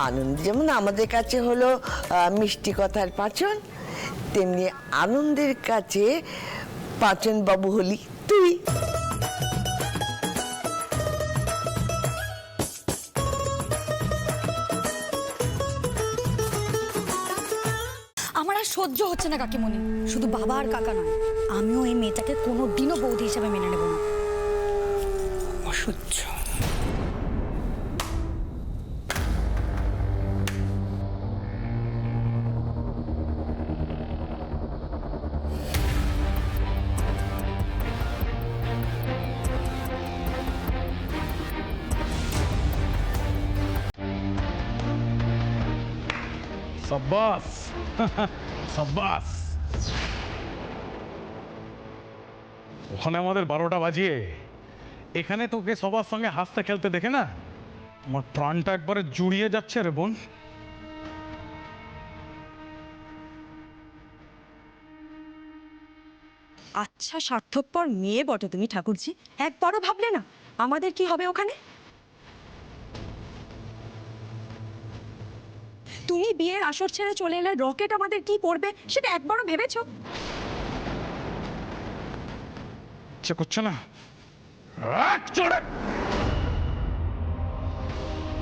আনন্দ যেমন আমাদের কাছে হলো মিষ্টি কথার পাচন, তেমনি আনন্দের কাছে পাচন বাবু হলি তুই। আমার আর সহ্য হচ্ছে না কাকিমণি। শুধু বাবা আর কাকা নয়, আমিও এই মেয়েটাকে কোনোদিনও বৌদি হিসাবে মেনে নেব না। অসহ্য। সাব্বাস সাব্বাস। ওখানে আমাদের 12টা বাজিয়ে এখানে তোকে সবার সঙ্গে হাসতে খেলতে দেখে না আমার প্রাণটা একবারে জুড়িয়ে যাচ্ছে রে বোন। আচ্ছা স্বার্থপর মেয়ে বটে তুমি ঠাকুরজি, একবারও ভাবলে না আমাদের কি হবে ওখানে? তুমি বিয়ের আসর ছেড়ে চলে এলে রকেট আমাদের কি করবে সেটা একবারও ভেবেছো? ইচ্ছে করছে না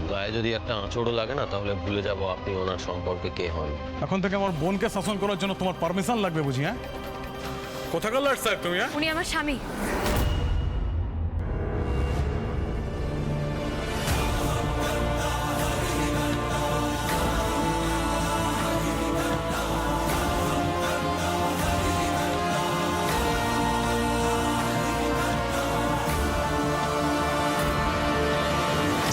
গায়ে যদি একটা আঁচড়ও লাগে না তাহলে ভুলে যাব আপনি ওনার সম্পর্কে কে হন। এখন থেকে আমার বোনকে শাসন করার জন্য তোমার পারমিশন লাগবে বুঝি? হ্যাঁ, কোথাকার লাট স্যার তুমি? উনি আমার স্বামী।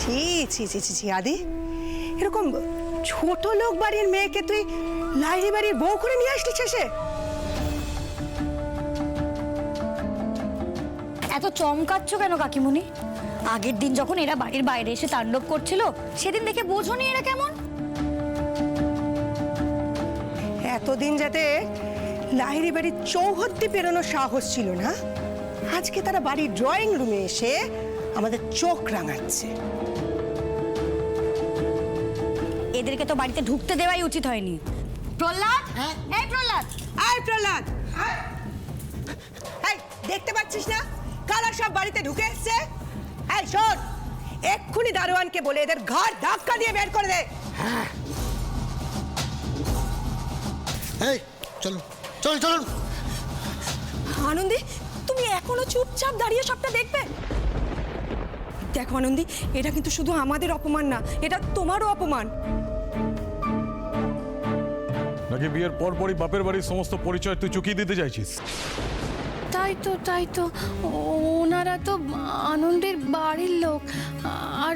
ছি ছি ছি ছি ছি আদি, এরকম ছোট লোক বাড়ির মেয়েকে তুই লাইরি বাড়ির বউ করে নিয়ে আসলি শেষে? এত চমকাচ্ছ কেন কাকিমণি? আগের দিন যখন এরা বাড়ির বাইরে এসে তাণ্ডব করছিল সেদিন দেখে বোঝোনি এরা কেমন? এতদিন যাতে লাহিরি বাড়ির চৌহদ্দি পেরোনোর সাহস ছিল না, আজকে তারা বাড়ির ড্রয়িং রুমে এসে আমাদের চোখ রাঙাচ্ছে। এদেরকে তো বাড়িতে ঢুকতে দেওয়াই উচিত হয়নি। প্রহ্লাদ, এই প্রহ্লাদ, আয় প্রহ্লাদ, এই দেখতে পাচ্ছিস না কারা সব বাড়িতে ঢুকে এসছে? এই শোন, এক্ষুনি দারোয়ানকে বলে এদের ঘাড় ধাক্কা দিয়ে বের করে দে। এই চলুন চলুন চলুন। আনন্দী, তুমি এখনো চুপচাপ দাঁড়িয়ে সবটা দেখবে? দেখো আনন্দী, এটা কিন্তু শুধু আমাদের অপমান না, এটা তোমারও অপমান। নাকি বিয়ের পরপরই বাপের বাড়ির সমস্ত পরিচয় তুই চুকিয়ে দিতে চাইছিস? তাই তো ওনারা তো আনন্দের বাড়ির লোক। আর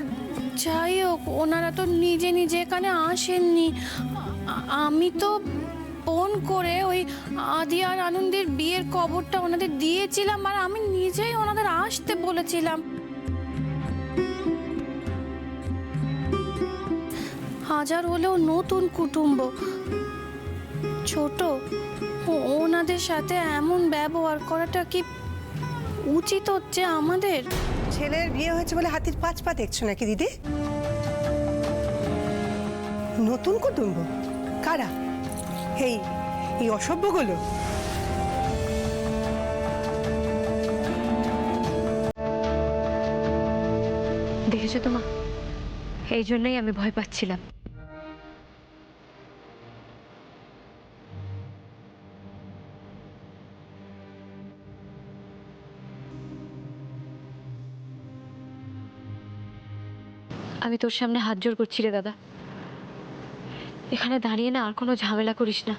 যাই হোক, ওনারা তো নিজে নিজে এখানে আসেননি। আমি তো ফোন করে ওই আদি আর আনন্দের বিয়ের খবরটা ওনাদের দিয়েছিলাম, আর আমি নিজেই ওনাদের আসতে বলেছিলাম। হাজার হলেও নতুন কুটুম্ব, ছোট, ওনাদের সাথে এমন ব্যবহার করাটা কি উচিত হচ্ছে আমাদের? ছেলের বিয়ে হয়েছে বলে হাতির 5 পা দেখছো নাকি দিদি? নতুন কুটুম্ব কারা? এই অসভ্যগুলো। দেখেছো তো মা, এই জন্যই আমি ভয় পাচ্ছিলাম। আমি তোর সামনে হাত জোড় করছি রে দাদা, এখানে দাঁড়িয়ে না আর কোনো ঝামেলা করিস না।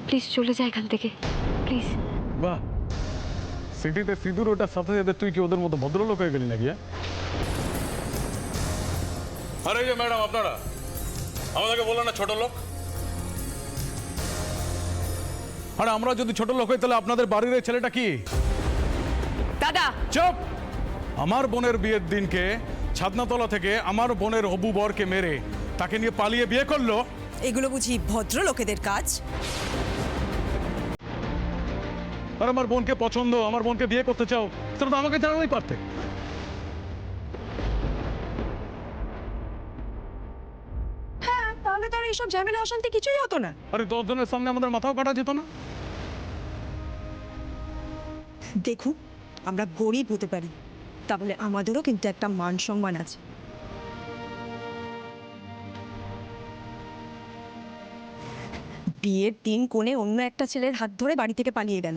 প্লিজ চলে যা এখান থেকে, প্লিজ। বাহ, সিটিতে সিঁদুর ওটার সাথে সাথে তুই কি ওদের মতো ভদ্রলোক হয়ে গেলি নাকি? আরে যে ম্যাডাম, আপনারা আমাদেরকে বললেন না ছোট লোক। আরে আমরা যদি ছোট লোক হই তাহলে আপনাদের বাড়ির এই ছেলেটা কি? দাদা চুপ! আমার বোনের বিয়ের দিনকে ছাদনাতলা থেকে আমার বোনের হবু বরকে মেরে তাকে নিয়ে পালিয়ে বিয়ে করলো। এগুলো বুঝি ভদ্র লোকেদের কাজ? আর আমার বোনকে পছন্দ, আমার বোনকে বিয়ে করতে চাও, সেটা তো আমাকে জানানোই পারতে। তাহলে তো আর এইসব ঝামেলা অশান্তি কিছুই হতো না। আরে 10 জনের সামনে আমাদের মাথাও কাটা যেত না। দেখুন, আমরা গরিব হতে পারি, তাহলে আমাদেরও কিন্তু একটা মান সম্মান আছে। বিয়ের দিন কোণে অন্য একটা ছেলের হাত ধরে বাড়ি থেকে পালিয়ে গেল,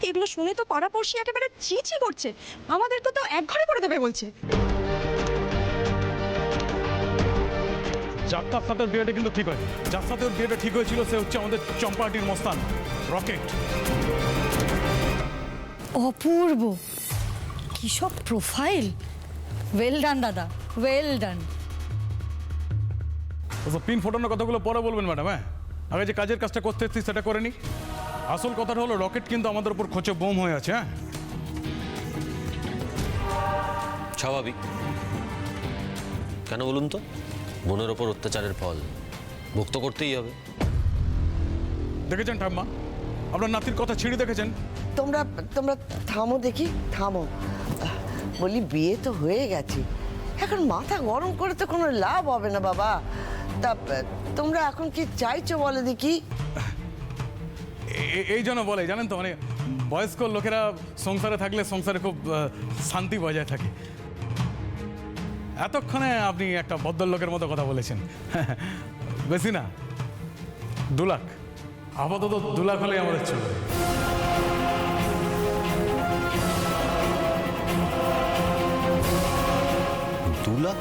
এগুলো শুনে তো পাড়াপড়শি একেবারে ছি করছে। আমাদেরকে তো এক ঘরে করে দেবে বলছে। যাত্রার সাথে ওর বিয়েটা কিন্তু ঠিক হয়। যার সাথে ওর বিয়েটা ঠিক হয়েছিল সে হচ্ছে আমাদের চম্পাহাটির মস্তান রকেট। অপূর্ব, কি সব প্রোফাইল! ওয়েল ডান দাদা, ওয়েল ডান। ওসব পিন ফোটানোর কথাগুলো পরে বলবেন ম্যাডাম। হ্যাঁ, আগে যে কাজের কাজটা করতে এসেছি সেটা করে নি। আসল কথাটা হলো রকেট কিন্তু আমাদের উপর খোঁচে বোম হয়ে আছে। হ্যাঁ, স্বাভাবিক। কেন বলুন তো? বোনের ওপর অত্যাচারের ফল ভোগ তো করতেই হবে। দেখেছেন ঠাম্মা, আপনার নাতির কথা ছিঁড়ে দেখেছেন? তোমরা তোমরা থামো দেখি, থামো। বলি বিয়ে তো হয়ে গেছে, এখন মাথা গরম করে তো কোনো লাভ হবে না বাবা। তা তোমরা এখন কি চাইছো বলো দেখি? এই জন্য বলে জানেন তো, মানে বয়স্ক লোকেরা সংসারে থাকলে সংসারে খুব শান্তি বজায় থাকে। এতক্ষণে আপনি একটা ভদ্রলোকের মতো কথা বলেছেন। বেশি না, 2 লাখ। আপাতত 2 লাখ হলেই আমাদের চলবে। $2 লাখ?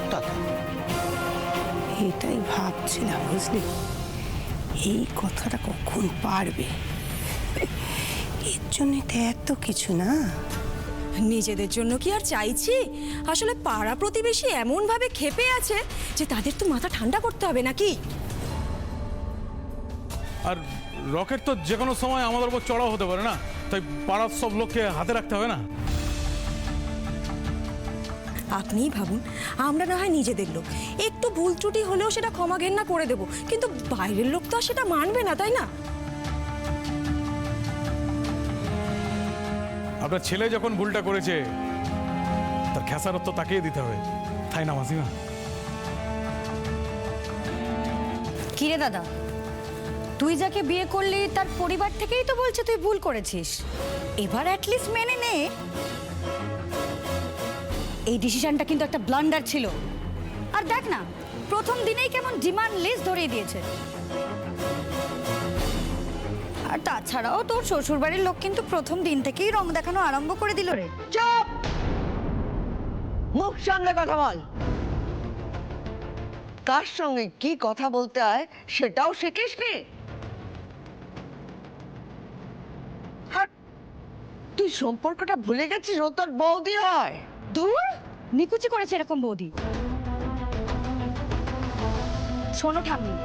এটাই ভাবছিলাম, বুঝলি, এই কথাটা কখন পারবে। এর জন্য তো এত কিছু না। নিজেদের জন্য কি আর চাইছি? আসলে পাড়া প্রতিবেশী এমন ভাবে ক্ষেপে আছে যে তাদের তো মাথা ঠান্ডা করতে হবে নাকি। আর রকেট তো যে কোনো সময় আমাদের উপর চড়াও হতে পারে না, তাই পাড়ার সব লোককে হাতে রাখতে হবে না? আপনিই ভাবুন, আমরা না হয় নিজেদের লোক, একটু ভুল ত্রুটি হলেও সেটা ক্ষমা ঘেন্না করে দেব, কিন্তু বাইরের লোক তো আর সেটা মানবে না, তাই না? আপনার ছেলে যখন ভুলটা করেছে তার খেসারত তো তাকিয়ে দিতে হবে, তাই না মাসিমা? কি রে দাদা, তুই যাকে বিয়ে করলি তার পরিবার থেকেই তো বলছে তুই ভুল করেছিস। এবার অ্যাটলিস্ট মেনে নে। এই ডিসিশনটা কিন্তু একটা ব্লান্ডার ছিল। আর দেখ না, প্রথম দিনেই কেমন ডিমান্ড লিস্ট ধরিয়ে দিয়েছে। আর তাছাড়াও তোর শ্বশুরবাড়ির লোক কিন্তু প্রথম দিন থেকেই রং দেখানো আরম্ভ করে দিল রে। চুপ! মুখ সামনে কথা বল। কার সঙ্গে কি কথা বলতে হয় সেটাও শিখিস নি? আর তুই সম্পর্কটা ভুলে গেছিস ও তোর বৌদি হয়। দূর, নিকুচি করেছে এরকম বৌদি। শোনো ঠাম্মি,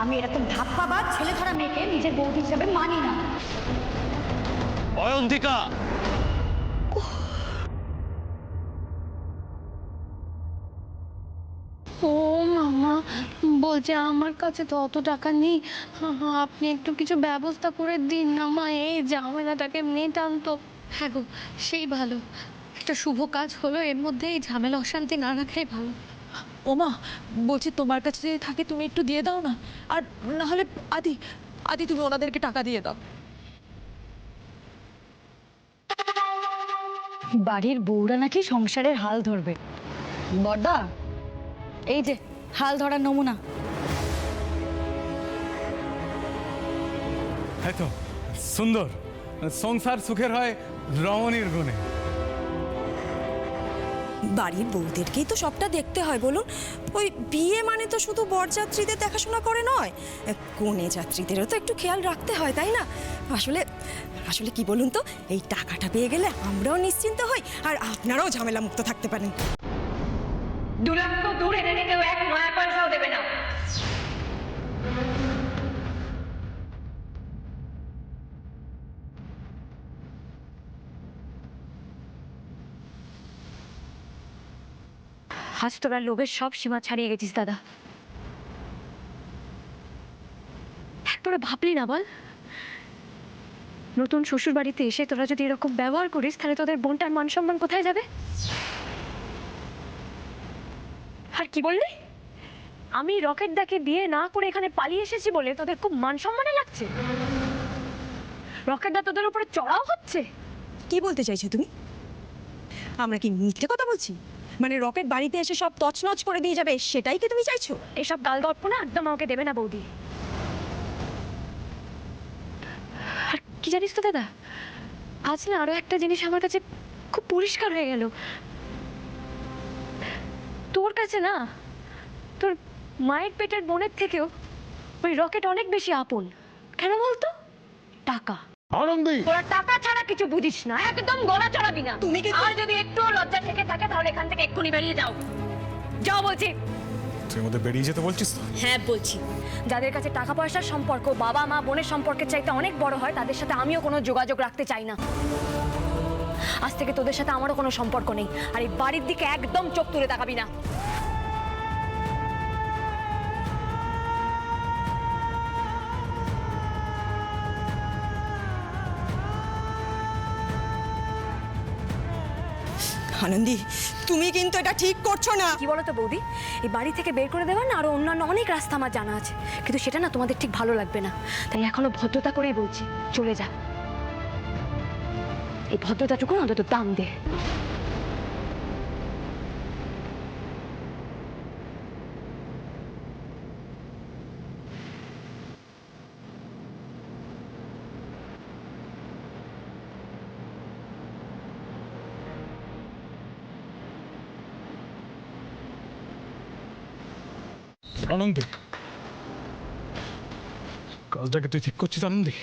আমি এরকম ধাপ্পাবাজ ছেলে ধরা মেয়েকে নিজের বৌদি হিসেবে মানি না। অয়ন্তিকা! ও মামা, বলছে আমার কাছে তো অত টাকা নেই, আপনি একটু কিছু ব্যবস্থা করে দিন না মা, এই ঝামেলাটাকে মেটান তো। হ্যাঁ গো, সেই ভালো। একটা শুভ কাজ হলো, এর মধ্যে এই ঝামেলা অশান্তি না রাখাই ভালো। ওমা, বলছি তোমার কাছে যদি থাকে তুমি একটু দিয়ে দাও না। আর না হলে আদি আদি তুমি ওনাদেরকে টাকা দিয়ে দাও। বাড়ির বউরা নাকি সংসারের হাল ধরবে। বড়দা, এই যে হাল ধরার নমুনা। তাই তো, সুন্দর সংসার সুখের হয় রমণীর গুণে। বাড়ির বউদেরকেই তো সবটা দেখতে হয় বলুন। ওই বিয়ে মানে তো শুধু বরযাত্রীদের দেখাশোনা করে নয়, কনে যাত্রীদেরও তো একটু খেয়াল রাখতে হয়, তাই না? আসলে আসলে কি বলুন তো, এই টাকাটা পেয়ে গেলে আমরাও নিশ্চিন্ত হই আর আপনারাও ঝামেলা মুক্ত থাকতে পারেন। 2 লাখ তো দূর এনে কেউ 1 নয়া পয়সাও দেবে না। আজ তোরা লোভের সব সীমা ছাড়িয়ে গেছিস দাদা। তোরা ভাবলি না বল, নতুন শ্বশুর বাড়িতে এসে তোরা যদি এরকম ব্যবহার করিস তাহলে তোদের বোনটার মান সম্মান কোথায় যাবে? আর কি বললি? আমি রকেট দাকে বিয়ে না করে এখানে পালিয়ে এসেছি বলে তোদের খুব মান সম্মানে লাগছে? রকেট দা তোদের উপরে চড়াও হচ্ছে? কি বলতে চাইছো তুমি? আমরা কি মিথ্যে কথা বলছি? মানে রকেট বাড়িতে এসে সব তছনছ করে দিয়ে যাবে, সেটাই কি তুমি চাইছো? এসব গাল গল্প না একদম আমাকে দেবে না বৌদি। আর কি জানিস তো দাদা, আজ না আরো একটা জিনিস আমার কাছে খুব পরিষ্কার হয়ে গেল। তোর কাছে না তোর মায়ের পেটের বোনের থেকেও ওই রকেট অনেক বেশি আপন। কেন বলতো? টাকা। আনন্দী, তোরা টাকা ছাড়া কিছু বুঝিস না, একদম গলা চড়াবি না। তুমি কি- আর যদি একটু লজ্জা থেকে থাকে তাহলে এখান থেকে এক্ষুনি বেরিয়ে যাও। যাও বলছি। তুই আমাদের বেরিয়ে যেতে বলছিস তো? হ্যাঁ বলছি। যাদের কাছে টাকা পয়সার সম্পর্ক বাবা মা বোনের সম্পর্কের চাইতে অনেক বড় হয়, তাদের সাথে আমিও কোনো যোগাযোগ রাখতে চাই না। আজ থেকে তোদের সাথে আমারও কোনো সম্পর্ক নেই, আর এই বাড়ির দিকে একদম চোখ তুলে তাকাবি না। আনন্দী, তুমি কিন্তু এটা ঠিক করছো না। কি বলো তো বৌদি, এই বাড়ি থেকে বের করে দেওয়ার না আরো অন্যান্য অনেক রাস্তা আমার জানা আছে, কিন্তু সেটা না তোমাদের ঠিক ভালো লাগবে না। তাই এখনো ভদ্রতা করেই বলছি, চলে যা। এই ভদ্রতাটুকু অন্তত দাম দে। আনন্দী, কাজটাকে তুই ঠিক করছিস আনন্দী?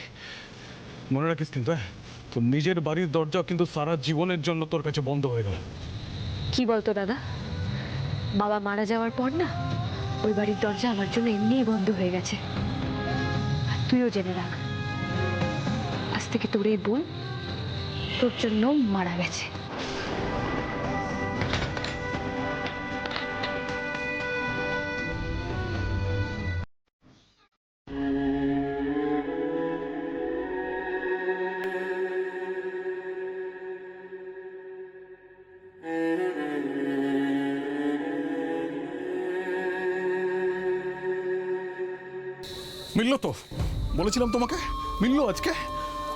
মনে রাখিস কিন্তু, হ্যাঁ, তোর নিজের বাড়ির দরজা কিন্তু সারা জীবনের জন্য তোর কাছে বন্ধ হয়ে গেল। কি বলতো দাদা, বাবা মারা যাওয়ার পর না ওই বাড়ির দরজা আমার জন্য এমনিই বন্ধ হয়ে গেছে। আর তুইও জেনে রাখ, আজ থেকে তোর এই বোন তোর জন্য মারা গেছে। মিললো তো? বলেছিলাম তোমাকে, মিললো আজকে।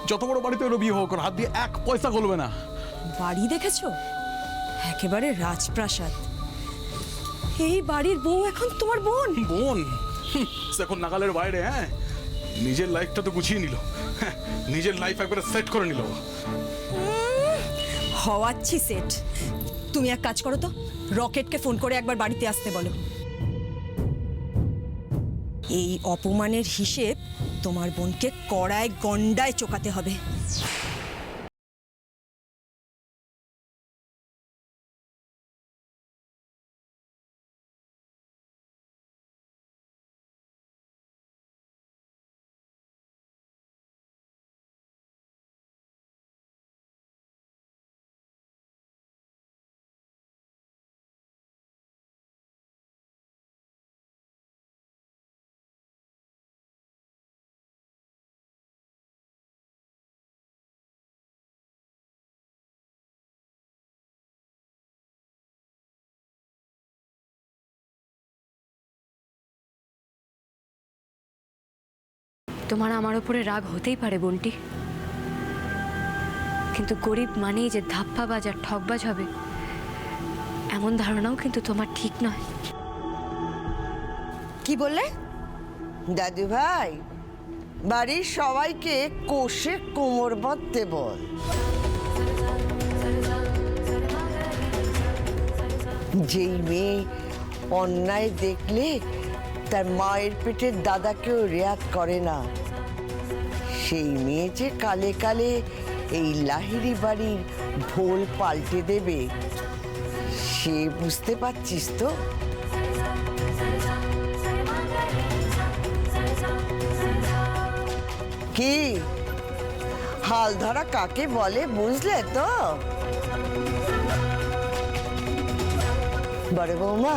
যত বড় বাড়িতে ওর বিয়ে হোক, ওর হাত দিয়ে এক পয়সা গলবে না। বাড়ি দেখেছো? একেবারে রাজপ্রাসাদ। এই বাড়ির বউ এখন তোমার বোন? বোন? সে এখন নাগালের বাইরে। হ্যাঁ, নিজের লাইফটা তো গুছিয়ে নিল, হ্যাঁ, নিজের লাইফ একবারে সেট করে নিল। হওয়াচ্ছি সেট। তুমি এক কাজ করো তো, রকেটকে ফোন করে একবার বাড়িতে আসতে বলো। এই অপমানের হিসেব তোমার বোনকে কড়ায় গন্ডায় চোকাতে হবে। তোমার আমার উপরে রাগ হতেই পারে বন্টি, কিন্তু গরিব মানেই যে ধাপ্পাবাজ আর ঠকবাজ হবে এমন ধারণাও কিন্তু তোমার ঠিক নয়। কি বললে দাদু ভাই? বাড়ির সবাইকে কোষে কোমর বাঁধতে বল। যেই মেয়ে অন্যায় দেখলে তার মায়ের পেটের দাদাকেও রেয়াত করে না, সেই মেয়ে যে কালে কালে এই লাহিড়ি বাড়ির ভোল পাল্টে দেবে, সে বুঝতে পারছিস তো? কি হাল ধরা কাকে বলে বুঝলে তো? বড় বৌমা,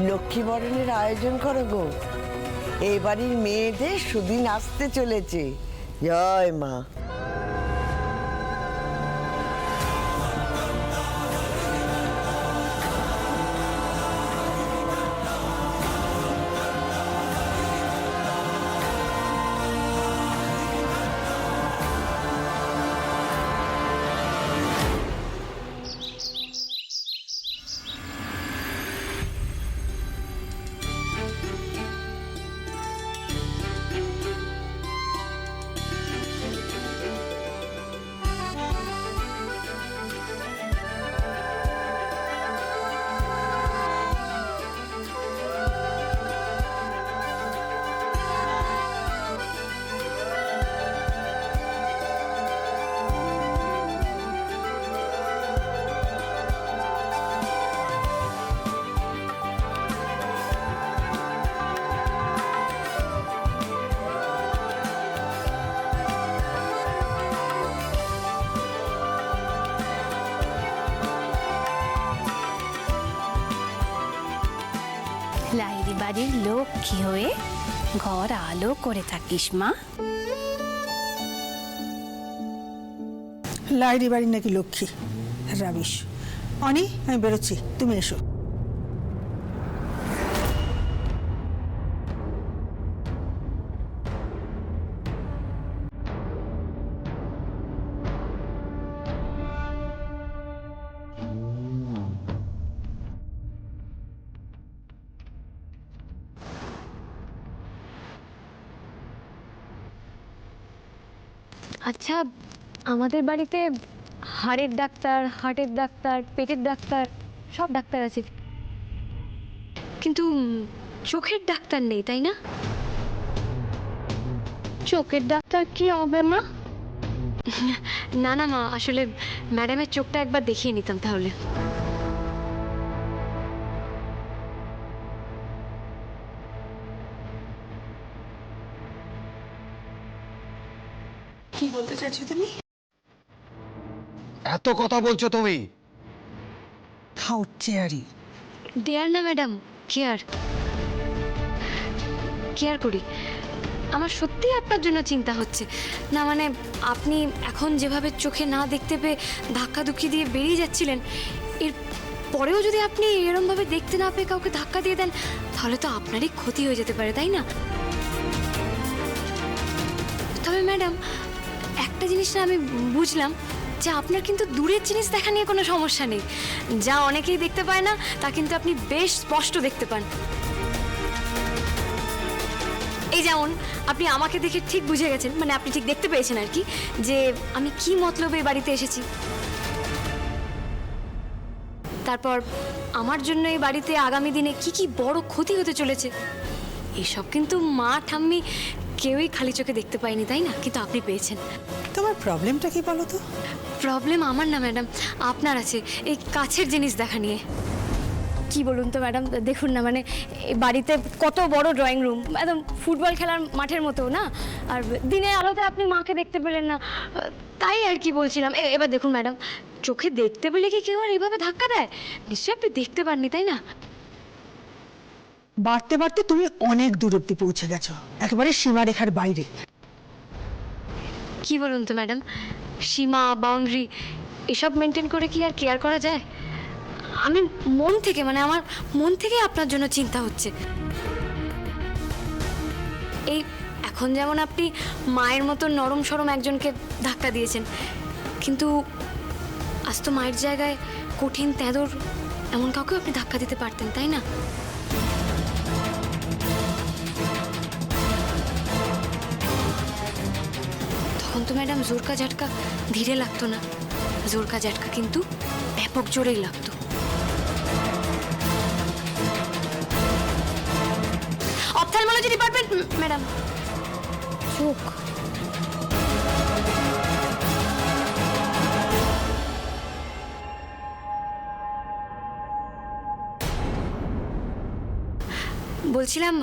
লক্ষ্মী বরণের আয়োজন করো গো। এই বাড়ির মেয়েদের সুদিন আসতে চলেছে। জয় মা। বাড়ির লক্ষ্মী হয়ে ঘর আলো করে থাকিস মা। লাইরি বাড়ির নাকি লক্ষ্মী, রাবিশ। অনি, আমি বেরোচ্ছি, তুমি এসো। আচ্ছা, আমাদের বাড়িতে হাড়ের ডাক্তার, হার্টের ডাক্তার, পেটের ডাক্তার, সব ডাক্তার আছে, কিন্তু চোখের ডাক্তার নেই, তাই না? চোখের ডাক্তার কি হবে মা? না না মা, আসলে ম্যাডামের চোখটা একবার দেখিয়ে নিতাম তাহলে। কি বলতে চাইছো তুমি? এত কথা বলছো তুমি? খাও চেয়ারি। দেয়ার না ম্যাডাম, কেয়ার কেয়ার করি। আমার সত্যিই আপনার জন্য চিন্তা হচ্ছে। না মানে আপনি এখন যেভাবে চোখে না দেখতে পেয়ে ধাক্কাধুক্কি দিয়ে বেরিয়ে যাচ্ছিলেন, এর পরেও যদি আপনি এরমভাবে দেখতে না পেয়ে কাউকে ধাক্কা দিয়ে দেন, তাহলে তো আপনারই ক্ষতি হয়ে যেতে পারে, তাই না? তবে ম্যাডাম, একটা জিনিস না আমি বুঝলাম, যে আপনার কিন্তু দূরের জিনিস দেখা নিয়ে কোনো সমস্যা নেই। যা অনেকেই দেখতে পায় না, তা কিন্তু আপনি বেশ স্পষ্ট দেখতে পান। এই যেমন আপনি আমাকে দেখে ঠিক বুঝে গেছেন, মানে আপনি ঠিক দেখতে পেয়েছেন আর কি, যে আমি কি মতলবে এই বাড়িতে এসেছি। তারপর আমার জন্য এই বাড়িতে আগামী দিনে কি কি বড় ক্ষতি হতে চলেছে, এসব কিন্তু মা ঠাম্মি কেউই খালি চোখে দেখতে পায়নি, তাই না? কিন্তু আপনি পেয়েছেন। তোমার প্রবলেমটা কি বলো তো? প্রবলেম আমার না ম্যাডাম, আপনার আছে এই কাছের জিনিস দেখা নিয়ে। কি বলুন তো ম্যাডাম, দেখুন না, মানে এই বাড়িতে কত বড় ড্রয়িং রুম, একদম ফুটবল খেলার মাঠের মতো না, আর দিনের আলোতে আপনি মাকে দেখতে পেলেন না, তাই আর কি বলছিলাম। এবার দেখুন ম্যাডাম, চোখে দেখতে পেলে কি কেউ আর এইভাবে ধাক্কা দেয়? নিশ্চয়ই আপনি দেখতে পাননি, তাই না? বাড়তে বাড়তে তুমি অনেক দূর অব্দি পৌঁছে গেছো, একেবারে সীমারেখার বাইরে। কি বলুন তো ম্যাডাম, সীমা, বাউন্ডারি এসব মেনটেন করে কি আর কেয়ার করা যায়? আমি মন থেকে, মানে আমার মন থেকে আপনার জন্য চিন্তা হচ্ছে। এই এখন যেমন আপনি মায়ের মতো নরম সরম একজনকে ধাক্কা দিয়েছেন, কিন্তু আজ তো মায়ের জায়গায় কঠিন তেঁদর এমন কাউকে আপনি ধাক্কা দিতে পারতেন, তাই না? তখন তো ম্যাডাম জোরকা ঝাটকা ধীরে লাগতো না, জোরকা ঝাটকা কিন্তু ব্যাপক জোরেই লাগতো। অপথ্যালমোলজি ডিপার্টমেন্ট ম্যাডাম, চোখ। বলছিলাম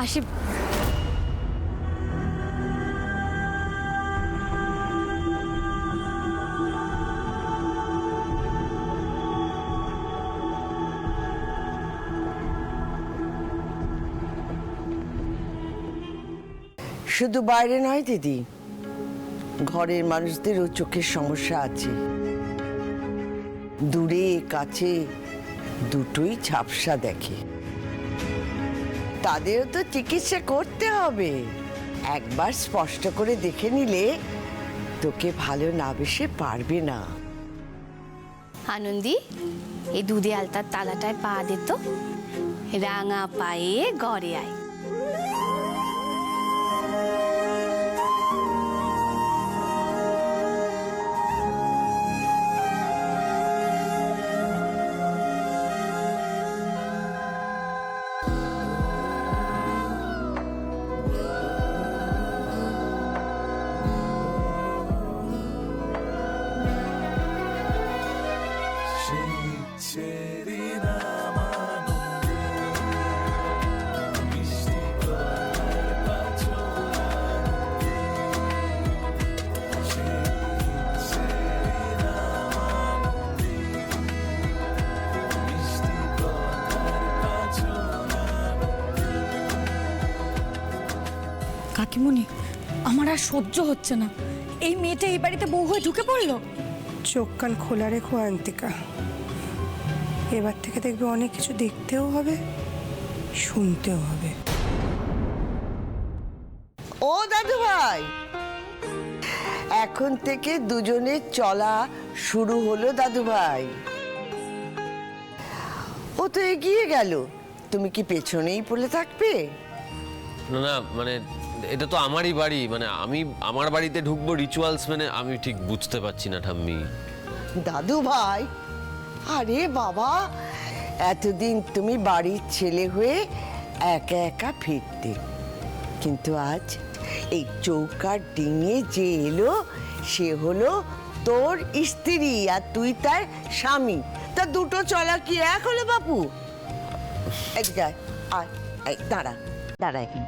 আসি। শুধু বাইরে নয় দিদি, ঘরের মানুষদেরও চোখের সমস্যা আছে। দূরে কাছে দুটোই ঝাপসা দেখে, তাদেরও তো চিকিৎসা করতে হবে। একবার স্পষ্ট করে দেখে নিলে তোকে ভালো না বেশে পারবে না। আনন্দি, এই দুধে আলতার তালাটায় পা দে তো, রাঙা পায়ে ঘরে আয়। কাকিমণি, আমার আর সহ্য হচ্ছে না। এই মেয়েটা এই বাড়িতে বউ হয়ে ঢুকে পড়লো। চোখ কান খোলা রেখো আন্তিকা, এবার থেকে দেখবে অনেক কিছু দেখতেও হবে, শুনতেও হবে। ও দাদু ভাই, এখন থেকে দুজনের চলা শুরু হলো দাদু ভাই। ও তো এগিয়ে গেল, তুমি কি পেছনেই পড়ে থাকবে? না না, মানে এটা তো আমারই বাড়ি, মানে আমি আমার বাড়িতে ঢুকবো রিচুয়ালস, মানে আমি ঠিক বুঝতে পারছি না ঠাম্মি। দাদু ভাই, আরে বাবা, এতদিন তুমি বাড়ির ছেলে হয়ে একা একা ফিরতে, কিন্তু আজ এই চৌকার ডিঙে যে এলো সে হলো তোর স্ত্রী আর তুই তার স্বামী। তা দুটো চলা কি এক হলো বাপু? এদিকে আয়, আয়, এই দাঁড়া দাঁড়া এখানে।